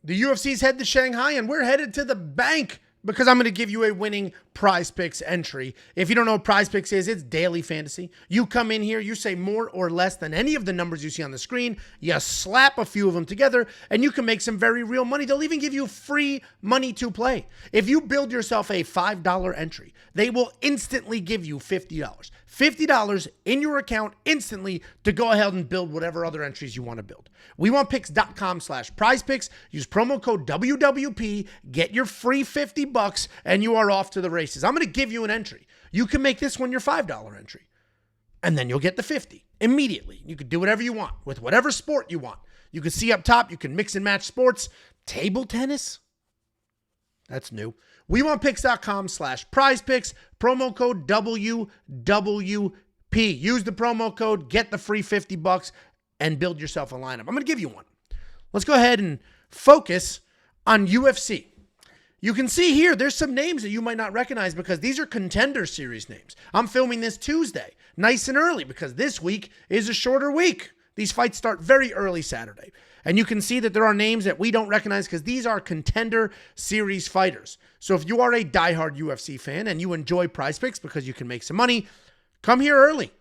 The UFC's head to Shanghai, and we're headed to the bank because I'm going to give you a winning PrizePicks entry. If you don't know what PrizePicks is, it's daily fantasy. You come in here, you say more or less than any of the numbers you see on the screen, you slap a few of them together, and you can make some very real money. They'll even give you free money to play. If you build yourself a $5 entry, they will instantly give you $50. $50 in your account instantly to go ahead and build whatever other entries you want to build. WeWantPicks.com/PrizePicks. Use promo code WWP. Get your free $50 and you are off to the races. I'm going to give you an entry. You can make this one your $5 entry and then you'll get the 50 immediately. You can do whatever you want with whatever sport you want. You can see up top, you can mix and match sports. Table tennis? That's new. WeWantPicks.com/PrizePicks. Promo code WWP. Use the promo code, get the free $50 and build yourself a lineup. I'm going to give you one. Let's go ahead and focus on UFC. You can see here, there's some names that you might not recognize because these are Contender Series names. I'm filming this Tuesday, nice and early, because this week is a shorter week. These fights start very early Saturday. And you can see that there are names that we don't recognize because these are Contender Series fighters. So if you are a diehard UFC fan and you enjoy PrizePicks because you can make some money, come here early.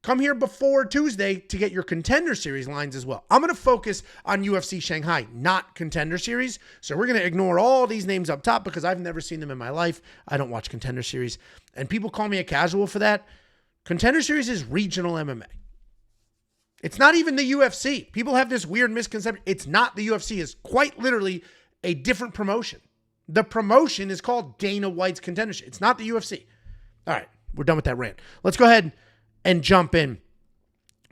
Come here before Tuesday to get your Contender Series lines as well. I'm going to focus on UFC Shanghai, not Contender Series. So we're going to ignore all these names up top because I've never seen them in my life. I don't watch Contender Series. And people call me a casual for that. Contender Series is regional MMA. It's not even the UFC. People have this weird misconception. It's not the UFC. It's quite literally a different promotion. The promotion is called Dana White's Contender Series. It's not the UFC. All right, we're done with that rant. Let's go ahead and jump in.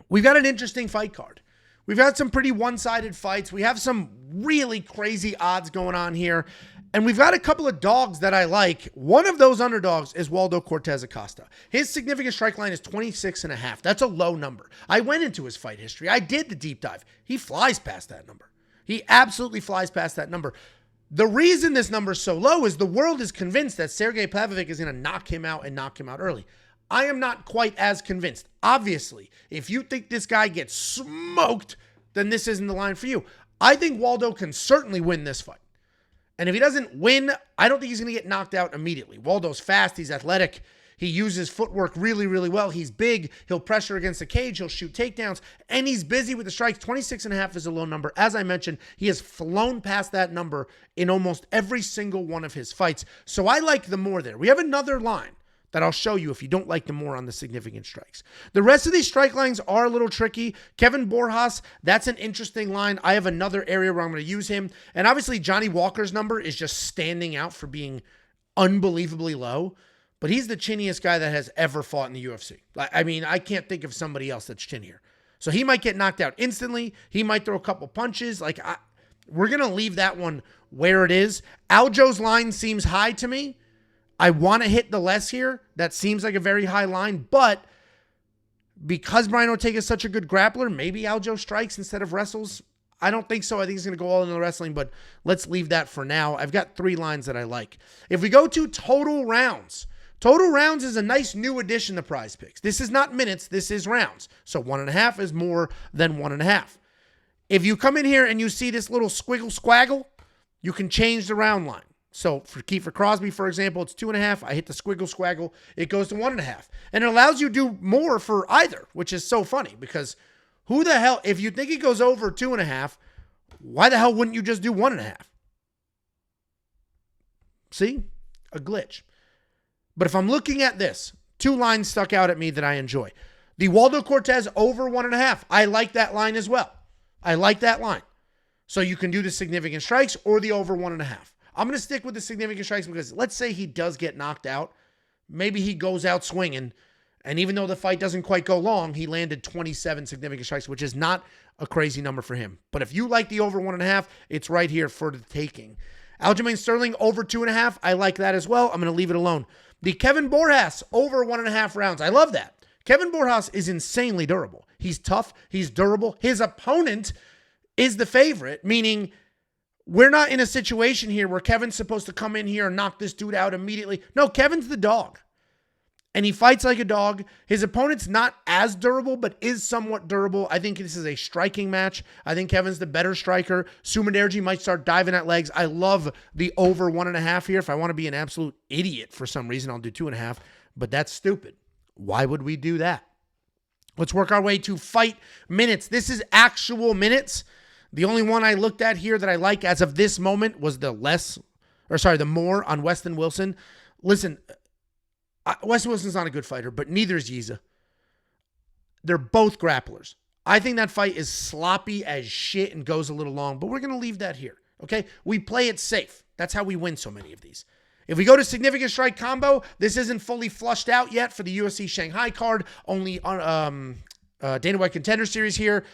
We've got an interesting fight card. We've got some pretty one-sided fights. We have some really crazy odds going on here. And we've got a couple of dogs that I like. One of those underdogs is Waldo Cortez Acosta. His significant strike line is 26.5. That's a low number. I went into his fight history. I did the deep dive. He flies past that number. He absolutely flies past that number. The reason this number is so low is the world is convinced that Sergey Pavlovich is going to knock him out and knock him out early. I am not quite as convinced. Obviously, if you think this guy gets smoked, then this isn't the line for you. I think Waldo can certainly win this fight. And if he doesn't win, I don't think he's going to get knocked out immediately. Waldo's fast. He's athletic. He uses footwork really, really well. He's big. He'll pressure against the cage. He'll shoot takedowns. And he's busy with the strikes. 26.5 is a low number. As I mentioned, he has flown past that number in almost every single one of his fights. So I like the more there. We have another line that I'll show you if you don't like the more on the significant strikes. The rest of these strike lines are a little tricky. Kevin Borjas, that's an interesting line. I have another area where I'm going to use him. And obviously, Johnny Walker's number is just standing out for being unbelievably low. But he's the chinniest guy that has ever fought in the UFC. I mean, I can't think of somebody else that's chinnier. So he might get knocked out instantly. He might throw a couple punches. We're going to leave that one where it is. Aljo's line seems high to me. I want to hit the less here. That seems like a very high line, but because Brian Ortega is such a good grappler, maybe Aljo strikes instead of wrestles. I don't think so. I think he's going to go all into the wrestling, but let's leave that for now. I've got 3 lines that I like. If we go to total rounds is a nice new addition to PrizePicks. This is not minutes. This is rounds. So 1.5 is more than 1.5. If you come in here and you see this little squiggle squaggle, you can change the round line. So for Kiefer Crosby, for example, it's 2.5. I hit the squiggle squaggle. It goes to 1.5. And it allows you to do more for either, which is so funny because who the hell, if you think it goes over 2.5, why the hell wouldn't you just do 1.5? See? A glitch. But if I'm looking at this, 2 lines stuck out at me that I enjoy. The Waldo Cortez over 1.5. I like that line as well. I like that line. So you can do the significant strikes or the over 1.5. I'm going to stick with the significant strikes because let's say he does get knocked out. Maybe he goes out swinging. And even though the fight doesn't quite go long, he landed 27 significant strikes, which is not a crazy number for him. But if you like the over 1.5, it's right here for the taking. Aljamain Sterling over 2.5. I like that as well. I'm going to leave it alone. The Kevin Borjas over 1.5 rounds. I love that. Kevin Borjas is insanely durable. He's tough. He's durable. His opponent is the favorite, meaning we're not in a situation here where Kevin's supposed to come in here and knock this dude out immediately. No, Kevin's the dog. and he fights like a dog. His opponent's not as durable, but is somewhat durable. I think this is a striking match. I think Kevin's the better striker. Sumaderji might start diving at legs. I love the over 1.5 here. If I want to be an absolute idiot for some reason, I'll do 2.5, but that's stupid. Why would we do that? Let's work our way to fight minutes. This is actual minutes. The only one I looked at here that I like as of this moment was the more on Westin Wilson. Listen, Westin Wilson's not a good fighter, but neither is Yizha. They're both grapplers. I think that fight is sloppy as shit and goes a little long, but we're going to leave that here, okay? We play it safe. That's how we win so many of these. If we go to significant strike combo, this isn't fully flushed out yet for the UFC Shanghai card, only on Dana White Contender Series here.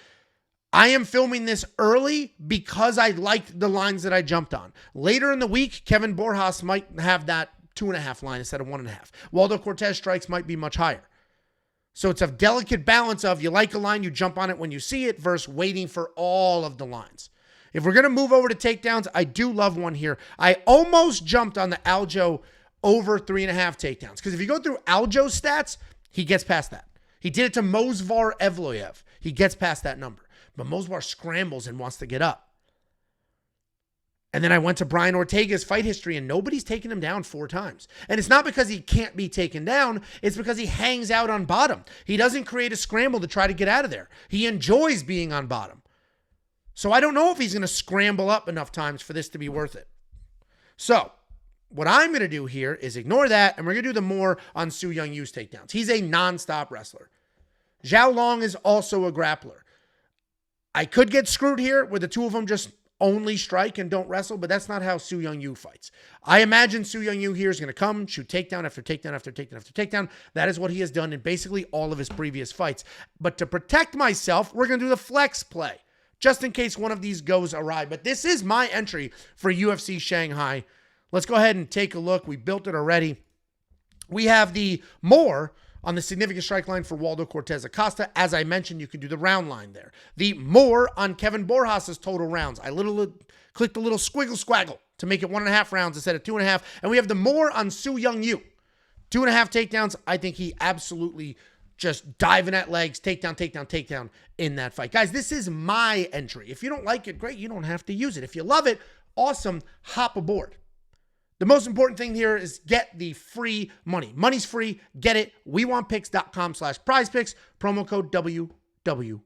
I am filming this early because I liked the lines that I jumped on. Later in the week, Kevin Borjas might have that 2.5 line instead of 1.5. Waldo Cortez strikes might be much higher. So it's a delicate balance of you like a line, you jump on it when you see it versus waiting for all of the lines. If we're going to move over to takedowns, I do love one here. I almost jumped on the Aljo over 3.5 takedowns. Because if you go through Aljo's stats, he gets past that. He did it to Movsar Evloev. He gets past that number. But Movsar scrambles and wants to get up. And then I went to Brian Ortega's fight history, and nobody's taken him down 4 times. And it's not because he can't be taken down. It's because he hangs out on bottom. He doesn't create a scramble to try to get out of there. He enjoys being on bottom. So I don't know if he's going to scramble up enough times for this to be worth it. So what I'm going to do here is ignore that, and we're going to do the more on Su Young-Yu's takedowns. He's a nonstop wrestler. Zhao Long is also a grappler. I could get screwed here where the two of them just only strike and don't wrestle, but that's not how Su Young-Yu fights. I imagine Su Young-Yu here is going to come, shoot takedown after takedown after takedown after takedown. That is what he has done in basically all of his previous fights. But to protect myself, we're going to do the flex play, just in case one of these goes awry. But this is my entry for UFC Shanghai. Let's go ahead and take a look. We built it already. We have the more on the significant strike line for Waldo Cortez Acosta. As I mentioned, you could do the round line there. The more on Kevin Borjas' total rounds. I clicked a little squiggle squaggle to make it 1.5 rounds instead of 2.5. And we have the more on Su Young-Yu. 2.5 takedowns. I think he absolutely just diving at legs, takedown, takedown, takedown in that fight. Guys, this is my entry. If you don't like it, great. You don't have to use it. If you love it, awesome. Hop aboard. The most important thing here is get the free money. Money's free. Get it. WeWantPicks.com/PrizePicks. Promo code WWP.